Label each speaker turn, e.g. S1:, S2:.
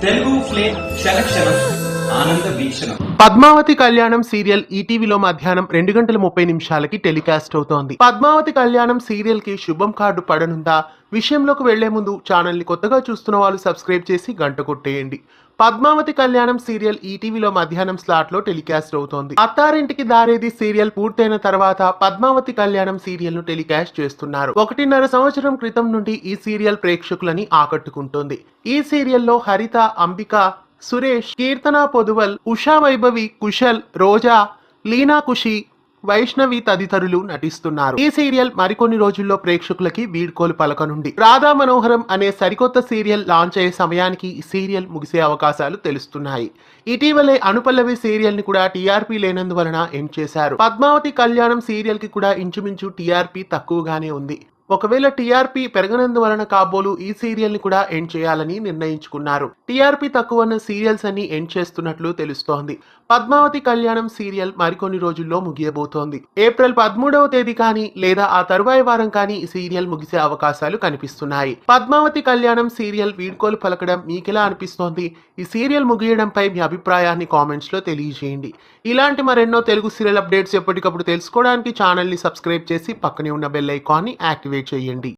S1: Telugu flame క్షణక్షణం ఆనంద వీక్షణం.
S2: పద్మావతి కళ్యాణం serial ఈటీవీలో మధ్యాహ్నం 2:30 టెలికాస్ట్ అవుతోంది. పద్మావతి కళ్యాణం సీరియల్ కి శుభం కార్డు పడనుందా? విషయంలోకి వెళ్లే ముందు ఛానల్ ని కొత్తగా చూస్తున్న వాళ్ళు సబ్స్క్రైబ్ చేసి గంట కొట్టేయండి. పద్మావతి కళ్యాణం సీరియల్ ఈటీవీలో మధ్యాహ్నం స్లాట్ లో టెలికాస్ట్ అవుతోంది. అత్తారింటికి దారేది సీరియల్ పూర్తయిన తర్వాత పద్మావతి కళ్యాణం సీరియల్ ను టెలికాస్ట్ చేస్తున్నారు. 1.5 సంవత్సరం క్రితం నుండి ఈ సీరియల్ ప్రేక్షకులని ఆకట్టుకుంటోంది. ఈ సీరియల్లో హరిత, అంబిక, సురేష్, కీర్తన పొదువల్, ఉషా వైభవి, కుశల్, రోజా, లీనా కుషి, వైష్ణవి తదితరులు నటిస్తున్నారు. ఈ సీరియల్ మరికొన్ని రోజుల్లో ప్రేక్షకులకి వీడ్కోలు పలకనుంది. రాధా మనోహరం అనే సరికొత్త సీరియల్ లాంచ్ అయ్యే సమయానికి ఈ సీరియల్ ముగిసే అవకాశాలు తెలుస్తున్నాయి. ఇటీవలే అనుపల్లవి సీరియల్ ని కూడా టీఆర్పీ లేనందువలన ఎండ్ చేశారు. పద్మావతి కళ్యాణం సీరియల్ కి కూడా ఇంచుమించు టీఆర్పీ తక్కువగానే ఉంది. ఒకవేళ టీఆర్పీ పెరగనందువలన కాబోలు ఈ సీరియల్ ని కూడా ఎండ్ చేయాలని నిర్ణయించుకున్నారు. టీఆర్పీ తక్కువన్న సీరియల్స్ అన్ని ఎండ్ చేస్తున్నట్లు తెలుస్తోంది. పద్మావతి కళ్యాణం సీరియల్ మరికొన్ని రోజుల్లో ముగియబోతోంది. ఏప్రిల్ 13వ తేదీ కానీ లేదా ఆ తరువాయి వారం కానీ ఈ సీరియల్ ముగిసే అవకాశాలు కనిపిస్తున్నాయి. పద్మావతి కళ్యాణం సీరియల్ వీడ్కోలు పలకడం మీకెలా అనిపిస్తోంది? ఈ సీరియల్ ముగియడంపై మీ అభిప్రాయాన్ని కామెంట్స్ లో తెలియజేయండి. ఇలాంటి మరెన్నో తెలుగు సీరియల్ అప్డేట్స్ ఎప్పటికప్పుడు తెలుసుకోవడానికి ఛానల్ ని సబ్స్క్రైబ్ చేసి పక్కనే ఉన్న బెల్ ఐకాన్ ని యాక్టివేట్ చేయండి.